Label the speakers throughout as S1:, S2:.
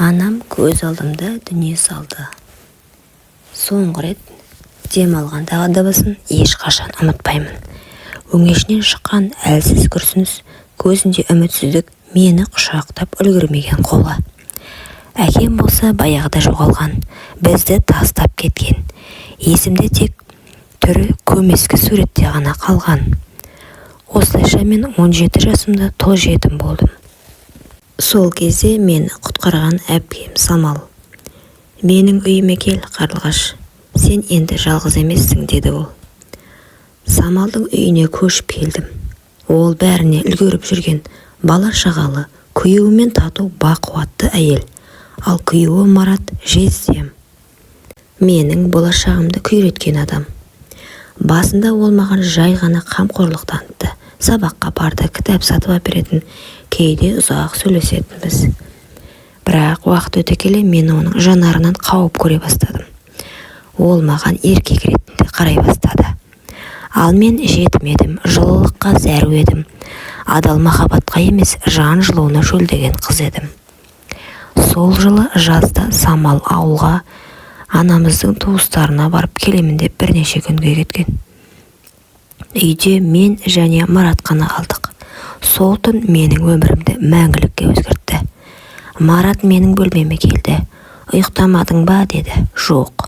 S1: Анам көз алдымда дүние салды. Соңғы рет дем алғандағы дыбысын ешқашан ұмытпаймын. Өңешінен шыққан әлсіз күрсініс, көзінде үмітсіздік, мені құшақтап үлгермеген қолы. Әкем болса баяғыда жоғалған, бізді тастап кеткен. Есімде тек түрі көмескі суретте ғана қалған. Осылайша мен 17 жасымда тол жетім болдым. Сол кезде мені құтқарған әпкем Самал. Менің үйіме кел, Қарлығаш, сен енді жалғыз емессің, деді ол. Самалдың үйіне көшіп келдім. Ол бәріне үлгеріп жүрген бала шағалы, күйеуімен тату бақуатты әйел. Ал күйеуі Марат жездем. Менің болашағымды күйреткен адам. Басында ол маған жай ғана қамқорлық танытты. Сабаққа барды, кітап сатып әперетін, кейде ұзақ сөйлесетінбіз. Бірақ уақыт өте келе мен оның жанарынан қауіп көре бастадым. Ол маған еркек ретінде қарай бастады. Ал мен жетім едім, жылылыққа зәру едім. Адал махаббатқа емес, жан жылуына шөлдеген қыз едім. Сол жылы жазда Самал ауылға анамыздың туыстарына барып келемін деп бірнеше күнге кеткен. Үйде мен және Марат қана қалдық. Сол түн менің өмірімді мәңгілікке өзгертті. Марат менің бөлмеме келді. Ұйықтамадың ба, деді. Жоқ.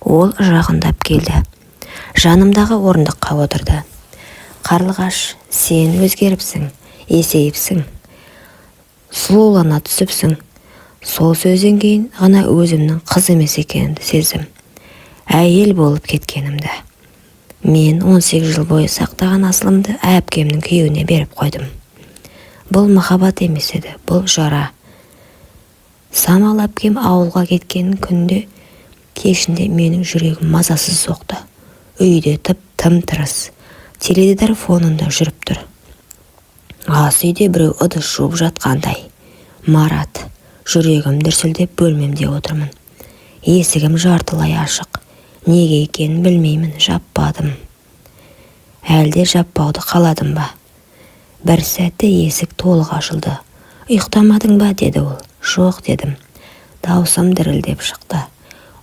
S1: Ол жағындап келді. Жанымдағы орындыққа отырды. Қарлығаш, сен өзгеріпсің, есейіпсің, сұлулана түсіпсің. Сол сөзден кейін ғана өзімнің қыз емес екенімді сездім. Әйел болып кеткенімді. Мен 18 жыл бойы сақтаған асылымды әпкемнің күйеуіне беріп қойдым. Бұл махаббат емес еді, бұл жара. Самал әпкем ауылға кеткен күнде кешінде менің жүрегім мазасыз соқты. Үйде тым-тырыс, теледидар фонында жүріп тұр. Ас үйде біреу ыдыс жуып жатқандай. Марат, жүрегім дүрсілдеп бөлмемде отырмын. Есігім жартылай ашық. Неге екенін білмеймін, жаппадым. Әлде жаппауды қаладым ба? Бір сәтте есік толық ашылды. Ұйықтамадың ба, деді ол. Жоқ, дедім. Даусым дірілдеп шықты.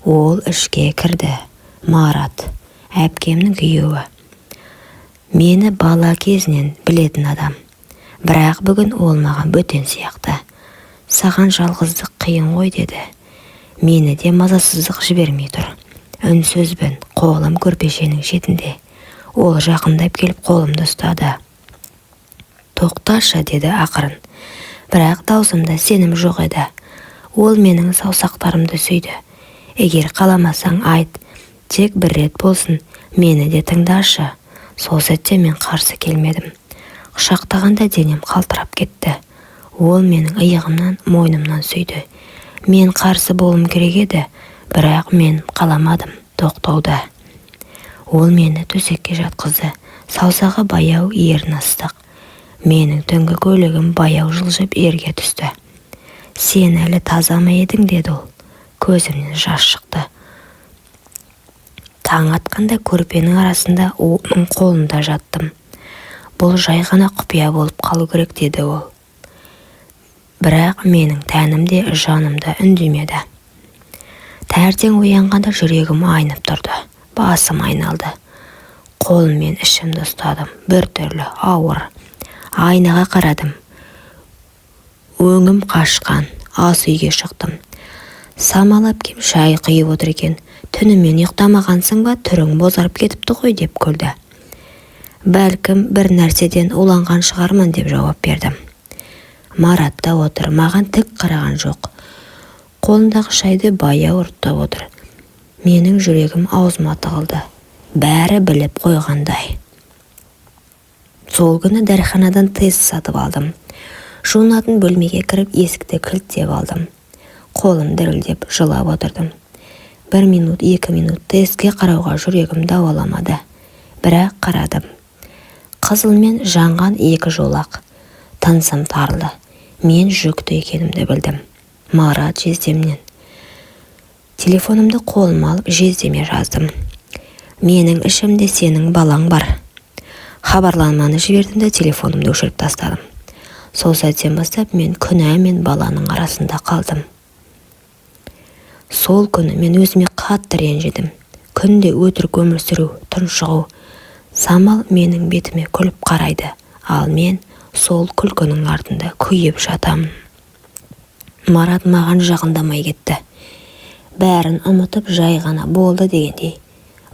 S1: Ол ішке кірді. Марат, әпкемнің күйеуі. Мені бала кезінен білетін адам. Бірақ бүгін ол маған бөтен сияқты. Саған жалғыздық қиын ғой, деді. Мені де мазасыздық жібермей тұр. Үнсізбін, қолым көрпешенің шетінде. Ол жақындап келіп қолымды ұстады. Тоқташы, деді ақырын. Бірақ даусымда сенім жоқ еді. Ол менің саусақтарымды сүйді. Егер қаламасаң айт, тек бір рет болсын, мені де тыңдашы. Сол сәтте мен қарсы келмедім. Құшақтағанда денем қалтырап кетті. Ол менің иығымнан, мойнымнан сүйді. Мен қарсы болым керек еді, бірақ мен қаламадым тоқтауды. Ол мені төсекке жатқызды. Саусағы баяу, ерін ыстық. Менің түнгі көйлегім баяу жылжып ерге түсті. Сен әлі таза ма едің, деді ол. Көзімнен жас шықты. Таң атқанда көрпенің арасында оның қолында жаттым. Бұл жай ғана құпия болып қалу керек, деді ол. Бірақ менің тәнімде, жанымда үндемеді. Тәртең оянғанда жүрегім айнып тұрды. Басым айналды. Қолыммен ішімді ұстадым. Бір түрлі ауыр. Айнаға қарадым. Өңім қашқан. Ас үйге шықтым. Самал әпкем шай құйып отыр екен. Түнімен ұйықтамағансың ба, түрің бозарып кетіпті ғой, деп күлді. Бәлкім бір нәрседен уланған шығармын, деп жауап бердім. Марат та отыр, маған тік қараған жоқ. Қолындағы шайды баяу ұрттап отыр. Менің жүрегім аузыма тығылды. Бәрі біліп қойғандай. Сол күні дәріханадан тест сатып алдым. Жуынатын бөлмеге кіріп есікті кілттеп алдым. Қолым дірілдеп жылап отырдым. 1 минут, 2 минут тестке қарауға жүрегім дауаламады. Бірақ қарадым. Қызылмен жанған 2 жолақ. Тынысым тарылды. Мен жүкті екенімді білдім. Марат жездемнен. Телефонымды қолыма алып жездеме жаздым. Менің ішімде сенің балаң бар. Хабарламаны жібердім де телефонымды өшіріп тастадым. Сол сәттен бастап мен күнә мен баланың арасында қалдым. Сол күні мен өзіме қатты ренжідім. Күнде өтірік өмір сүру, тұншығу. Самал менің бетіме күліп қарайды, ал мен сол күлкінің артында күйіп жатамын. Марат маған жақындамай кетті. Бәрін ұмытып жай ғана болды дегендей.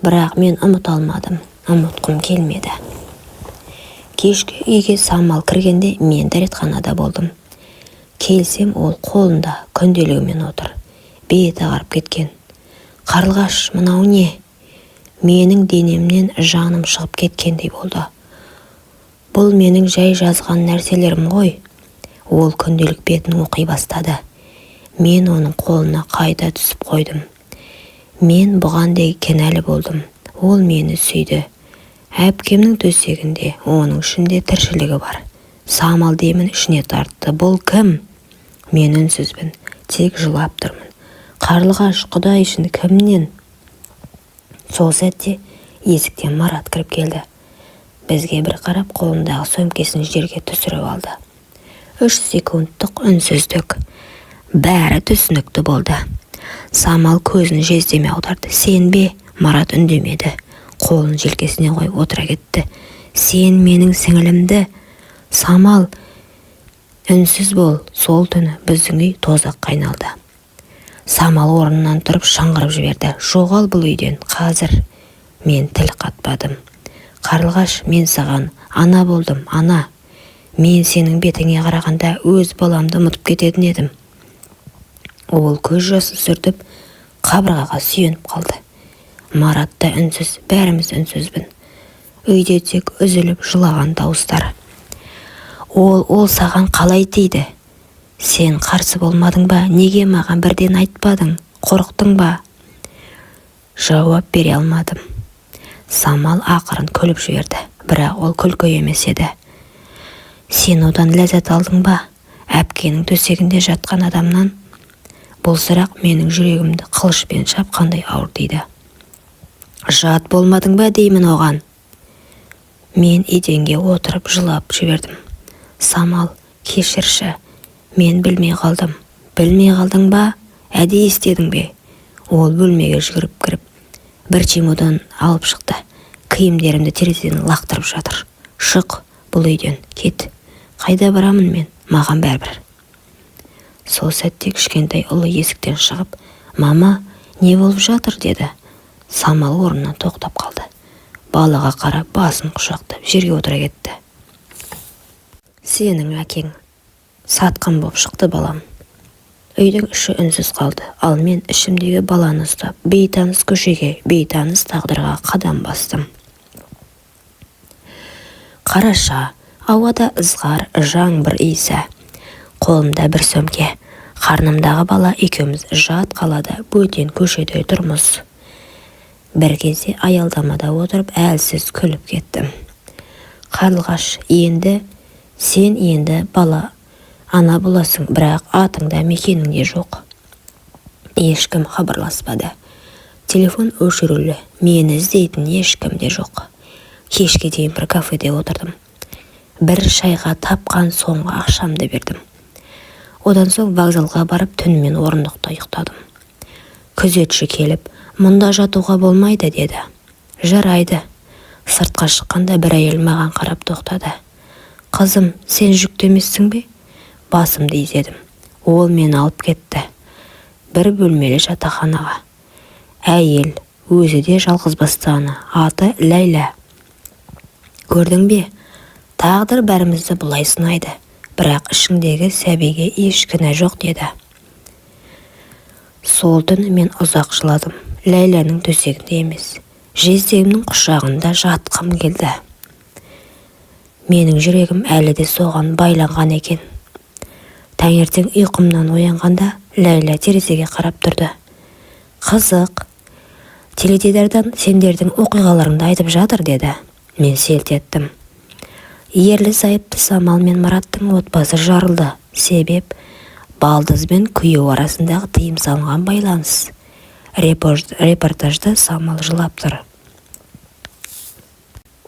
S1: Бірақ мен ұмыта алмадым, ұмытқым келмеді. Кешкі үйге Самал кіргенде мен дәретханада болдым. Келсем, ол қолында күнделігімен отыр. Беті ағарып кеткен. Қарлығаш, мынау не? Менің денемнен жаным шығып кеткендей болды. Бұл менің жай жазған нәрселерім ғой. Ол күнделік бетін оқи бастады. Мен оның қолына қайта түсіп қойдым. Мен бұған да кінәлі болдым. Ол мені сүйді. Әпкемнің төсегінде оның ішінде тіршілігі бар. Самал демін ішіне тартты. Бұл кім? Мен үнсізбін, тек жылап тұрмын. Қарлығаш, Құдай үшін кімнен? Сол сәтте есіктен Марат кіріп келді. Бізге бір қарап қолындағы сөмкесін жерге түсіріп алды. 3 секундтық үнсіздік. Бәрі түсінікті болды. Самал көзін жездеме аударды. Сен бе? Марат үндемеді. Қолын желкесіне қойып отыра кетті. Сен менің сіңілімді? Самал, үнсіз бол. Сол түні біздің үй тозаққа айналды. Самал орнынан тұрып шыңғырып жіберді. Жоғал бұл үйден, қазір. Мен тіл қатпадым. Қарлығаш, мен саған ана болдым, ана. Мен сенің бетіңе қарағанда өз баламды ұмытып кететін едім. Ол көз жасын сүртіп, қабырғаға сүйеніп қалды. Марат та үнсіз, бәріміз үнсізбін. Үйде тек үзіліп жылаған дауыстар. Ол саған қалай тиді? Сен қарсы болмадың ба? Неге маған бірден айтпадың? Қорықтың ба? Жауап бере алмадым. Самал ақырын күліп жіберді, бірақ ол күлкі емес еді. Сен одан ләззат алдың ба? Әпкенің төсегінде жатқан адамнан? Бұл сұрақ менің жүрегімді қылышпен шапқандай ауыр тиді. Жат болмадың ба деймін оған? Мен еденге отырып жылап жібердім. Самал, кешірші, мен білмей қалдым. Білмей қалдың ба? Әдейі істедің бе? Ол бөлмеге жүгіріп кіріп, бір чемодан алып шықты. Киімдерімді терезеден лақтырып жатыр. Шық бұл үйден, кет. Қайда барамын мен? Маған бәрібір. Сол сәтте кішкентай ұлы есіктен шығып, мама, не болып жатыр деді. Самал орнынан тоқтап қалды. Балаға қарап басын құшақтап жерге отыра кетті. Сенің әкең сатқын боп шықты балам. Үйдің іші үнсіз қалды, ал мен ішімдегі баланы ұстап, бейтаныс көшеге, бейтаныс тағдырға қадам бастым. Қараша, ауада ызғар, жаңбыр иісі. Қолымда бір сөмке. Қарнымдағы бала екеуміз жат қалада бөтен көшеде тұрмыз. Бір кезде аялдамада отырып әлсіз күліп кеттім. Қарлығаш, сен енді бала ана боласың, бірақ атыңда мекеніңде жоқ. Ешкім хабарласпады. Телефон өшірулі, мені іздейтін ешкім де жоқ. Кешке дейін бір кафеде отырдым. Бір шайға тапқан соңғы ақшамды бердім. Одан соң вокзалға барып түнімен орындықта ұйықтадым. Күзетші келіп, мұнда жатуға болмайды деді. Жарайды. Сыртқа шыққанда бір әйел маған қарап тоқтады. Қызым, сен жүкті емессің бе? Басымды изедім. Ол мені алып кетті. Бір бөлмелі жатақханаға. Әйел, өзі де жалғызбасты ана, аты Ләйла. Көрдің бе? Тағдыр бәрімізді бұлай сынайды. Бірақ ішіңдегі сәбиге еш кінә жоқ деді. Сол түні мен ұзақ жыладым. Ләйләнің төсегінде емес, жездемнің құшағында жатқым келді. Менің жүрегім әлі де соған байланған екен. Таңертең ұйқымнан оянғанда Ләйла терезеге қарап тұрды. Қызық, теледидардан сендердің оқиғаларыңды айтып жатыр деді. Мен селт еттім. Ерлі зайыпты Самал мен Мараттың отбасы жарылды. Себеп балдыз бен күйеу арасындағы тыйым салынған байланыс. Репортажда Самал жылап тұр.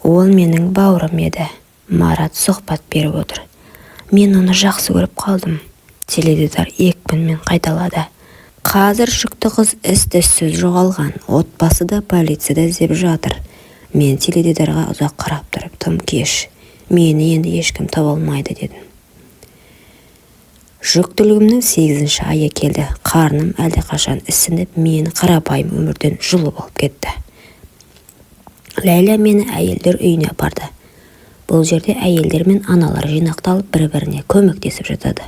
S1: Ол менің бауырым еді. Марат сұхбат беріп отыр. Мен оны жақсы көріп қалдым. Теледидар екпінмен қайталады. Қазір жүкті қыз із-түссіз жоғалған. Отбасы да полицияда іздеп жатыр. Мен теледидарға ұзақ қарап тұрып, тым кеш. Мені енді ешкім таба алмайды дедім. Жүктілігімнің 8-ші айы келді. Қарным әлдеқашан ісініп, мені қарапайым өмірден жұлып алып кетті. Ләйла мені әйелдер үйіне апарды. Бұл жерде әйелдер мен аналар жинақталып бір-біріне көмектесіп жатады.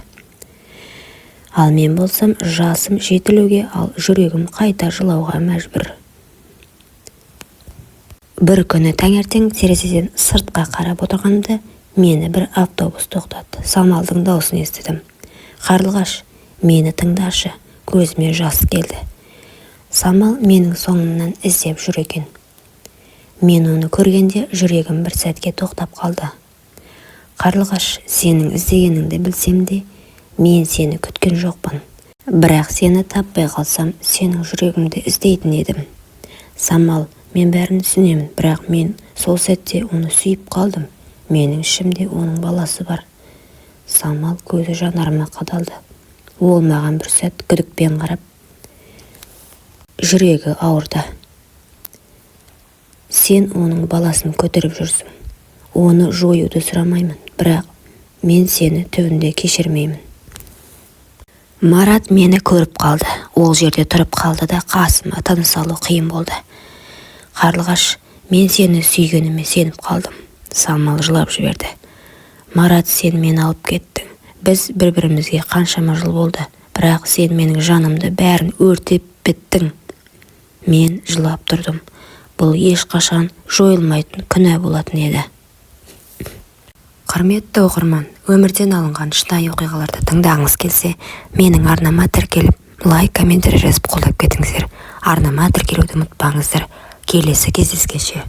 S1: Ал мен болсам жасым жетілуге, ал жүрегім қайта жылауға мәжбүр. Бір күні таңертең терезеден сыртқа қарап отырғанымда мені бір автобус тоқтатты. Самалдың даусын естідім. Қарлығаш, мені тыңдашы, көзіме жас келді. Самал менің соңымнан іздеп жүр екен. Мен оны көргенде жүрегім бір сәтке тоқтап қалды. Қарлығаш, сенің іздегеніңді білсем де, мен сені күткен жоқпын. Бірақ сені таппай қалсам, сенің жүрегіңді іздейтін едім. Самал, мен бәрін түсінемін, бірақ мен сол сәтте оны сүйіп қалдым. Менің ішімде оның баласы бар. Самал көзі жанарыма қадалды. Ол маған бір сәт күдікпен қарап, жүрегі ауырды. Сен оның баласын көтеріп жүрсің. Оны жоюды сұрамаймын, бірақ мен сені түбінде кешірмеймін. Марат мені көріп қалды. Ол жерде тұрып қалды да қасыма тыныс алу қиын болды. Қарлығаш, мен сені сүйгеніме сеніп қалдым. Самал жылап жіберді. Марат, сен мені алып кеттің. Біз бір-бірімізге қаншама жыл болды, бірақ сен менің жанымды бәрін өртеп біттің. Мен жылап тұрдым. Бұл ешқашан жойылмайтын күнә болатын еді. Құрметті оқырман, өмірден алынған шынайы оқиғаларды тыңдағыңыз келсе, менің арнама тіркеліп, лайк, комментарий жазып қолдап кетіңіздер. Арнама тіркелуді ұмытпаңыздар. Келесі кездескенше.